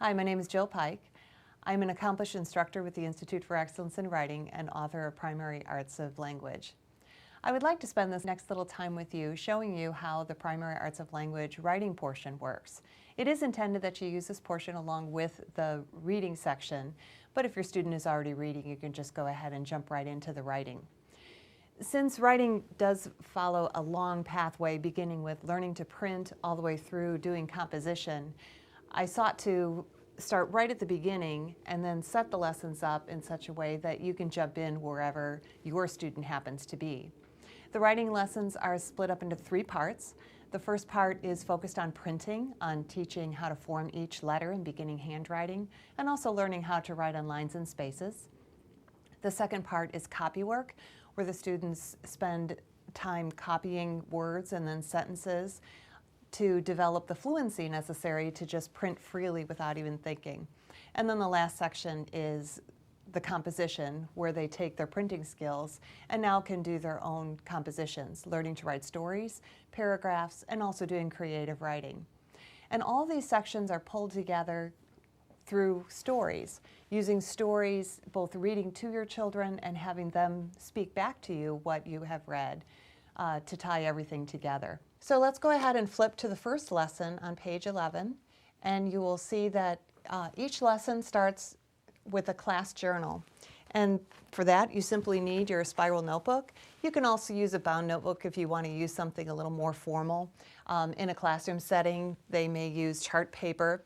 Hi, my name is Jill Pike. I'm an accomplished instructor with the Institute for Excellence in Writing and author of Primary Arts of Language. I would like to spend this next little time with you showing you how the Primary Arts of Language writing portion works. It is intended that you use this portion along with the reading section, but if your student is already reading, you can just go ahead and jump right into the writing. Since writing does follow a long pathway beginning with learning to print all the way through doing composition, I sought to start right at the beginning and then set the lessons up in such a way that you can jump in wherever your student happens to be. The writing lessons are split up into 3 parts. The first part is focused on printing, on teaching how to form each letter in beginning handwriting, and also learning how to write on lines and spaces. The second part is copy work, where the students spend time copying words and then sentences to develop the fluency necessary to just print freely without even thinking. And then the last section is the composition, where they take their printing skills and now can do their own compositions, learning to write stories, paragraphs, and also doing creative writing. And all these sections are pulled together through stories, using stories, both reading to your children and having them speak back to you what you have read to tie everything together. So let's go ahead and flip to the first lesson on page 11, and you will see that each lesson starts with a class journal. And for that, you simply need your spiral notebook. You can also use a bound notebook if you want to use something a little more formal. In a classroom setting, they may use chart paper.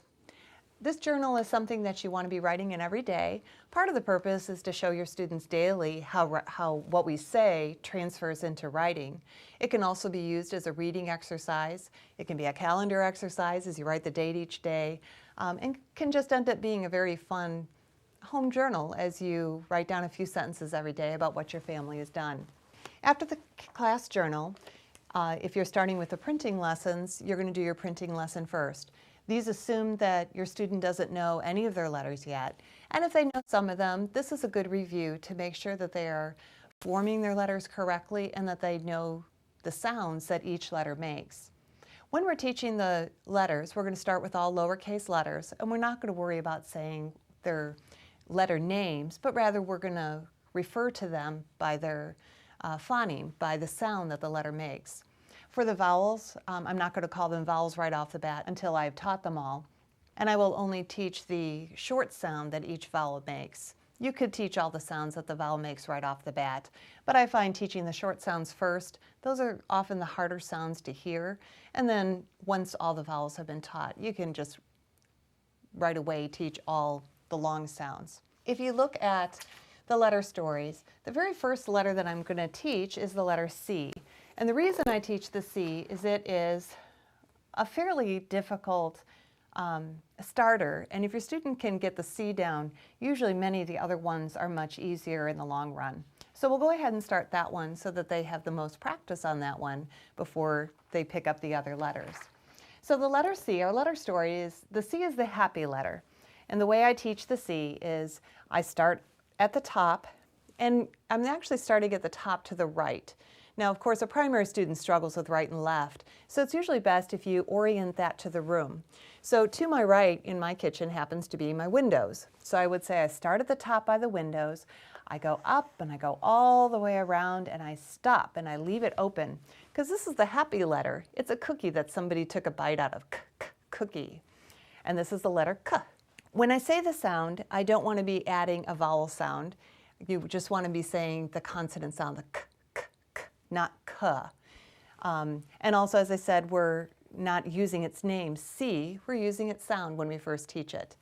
This journal is something that you want to be writing in every day. Part of the purpose is to show your students daily how what we say transfers into writing. It can also be used as a reading exercise. It can be a calendar exercise as you write the date each day, and can just end up being a very fun home journal as you write down a few sentences every day about what your family has done. After the class journal, if you're starting with the printing lessons, you're going to do your printing lesson first. These assume that your student doesn't know any of their letters yet, and if they know some of them, this is a good review to make sure that they are forming their letters correctly and that they know the sounds that each letter makes. When we're teaching the letters, we're going to start with all lowercase letters, and we're not going to worry about saying their letter names, but rather we're going to refer to them by their phoneme, by the sound that the letter makes. For the vowels, I'm not going to call them vowels right off the bat until I've taught them all, and I will only teach the short sound that each vowel makes. You could teach all the sounds that the vowel makes right off the bat, but I find teaching the short sounds first, those are often the harder sounds to hear, and then once all the vowels have been taught, you can just right away teach all the long sounds. If you look at the letter stories, the very first letter that I'm going to teach is the letter C. And the reason I teach the C is it is a fairly difficult starter, and if your student can get the C down, usually many of the other ones are much easier in the long run. So we'll go ahead and start that one so that they have the most practice on that one before they pick up the other letters. So the letter C, our letter story is, the C is the happy letter. And the way I teach the C is I start at the top, and I'm actually starting at the top to the right. Now, of course, a primary student struggles with right and left, so it's usually best if you orient that to the room. So to my right in my kitchen happens to be my windows. So I would say I start at the top by the windows, I go up and I go all the way around and I stop and I leave it open because this is the happy letter. It's a cookie that somebody took a bite out of, cookie. And this is the letter K. When I say the sound, I don't want to be adding a vowel sound. You just want to be saying the consonant sound, the K. Not K. And also, as I said, we're not using its name, C, we're using its sound when we first teach it.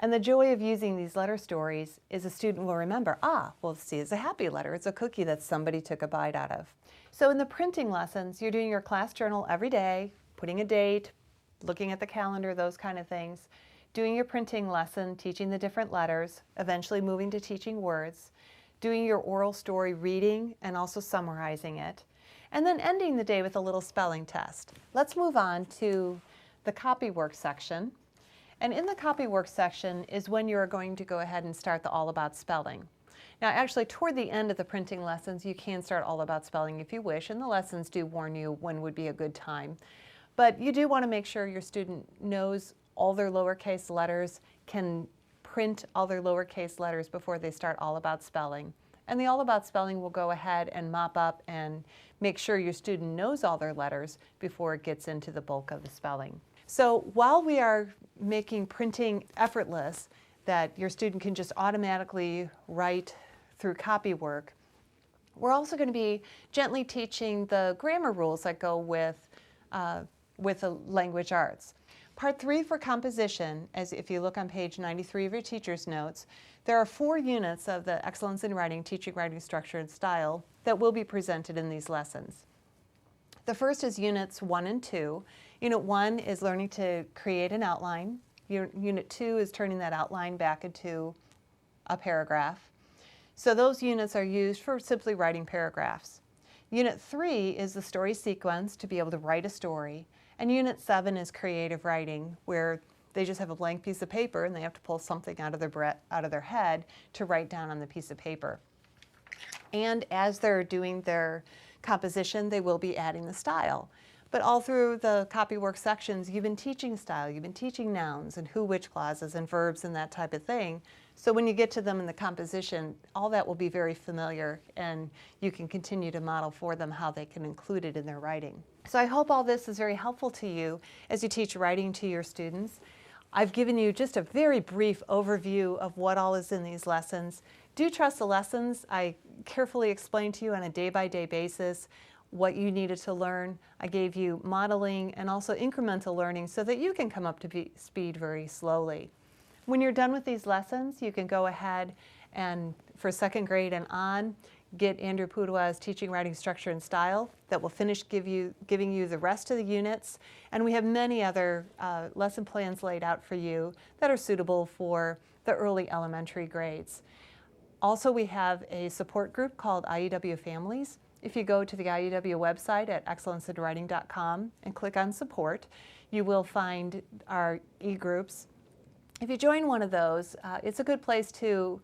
And the joy of using these letter stories is a student will remember, well, C is a happy letter. It's a cookie that somebody took a bite out of. So in the printing lessons, you're doing your class journal every day, putting a date, looking at the calendar, those kind of things, doing your printing lesson, teaching the different letters, eventually moving to teaching words, doing your oral story reading and also summarizing it, and then ending the day with a little spelling test. Let's move on to the copy work section. And in the copy work section is when you're going to go ahead and start the all about spelling. Now actually toward the end of the printing lessons you can start all about spelling if you wish, and the lessons do warn you when would be a good time. But you do want to make sure your student knows all their lowercase letters, can print all their lowercase letters before they start All About Spelling. And the All About Spelling will go ahead and mop up and make sure your student knows all their letters before it gets into the bulk of the spelling. So while we are making printing effortless, that your student can just automatically write through copy work, we're also going to be gently teaching the grammar rules that go with the language arts. Part 3 for composition, as if you look on page 93 of your teacher's notes, there are 4 units of the Excellence in Writing, Teaching Writing Structure and Style that will be presented in these lessons. The first is Units 1 and 2. Unit 1 is learning to create an outline. Unit 2 is turning that outline back into a paragraph. So those units are used for simply writing paragraphs. Unit 3 is the story sequence, to be able to write a story. And Unit 7 is creative writing, where they just have a blank piece of paper and they have to pull something out of their head to write down on the piece of paper. And as they're doing their composition, they will be adding the style. But all through the copywork sections, you've been teaching style, you've been teaching nouns and who, which clauses and verbs and that type of thing. So when you get to them in the composition, all that will be very familiar, and you can continue to model for them how they can include it in their writing. So I hope all this is very helpful to you as you teach writing to your students. I've given you just a very brief overview of what all is in these lessons. Do trust the lessons. I carefully explained to you on a day-by-day basis what you needed to learn. I gave you modeling and also incremental learning so that you can come up to speed very slowly. When you're done with these lessons, you can go ahead and, for 2nd grade and on, get Andrew Pudewa's Teaching Writing Structure and Style that will finish giving you the rest of the units. And we have many other lesson plans laid out for you that are suitable for the early elementary grades. Also, we have a support group called IEW Families. If you go to the IEW website at excellenceinwriting.com and click on support, you will find our e-groups. If you join one of those, it's a good place to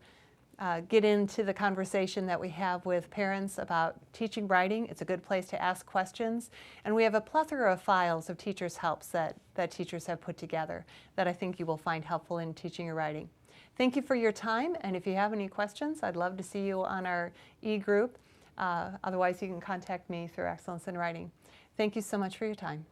get into the conversation that we have with parents about teaching writing. It's a good place to ask questions. And we have a plethora of files of teachers' helps that teachers have put together that I think you will find helpful in teaching your writing. Thank you for your time, and if you have any questions, I'd love to see you on our e-group. Otherwise, you can contact me through Excellence in Writing. Thank you so much for your time.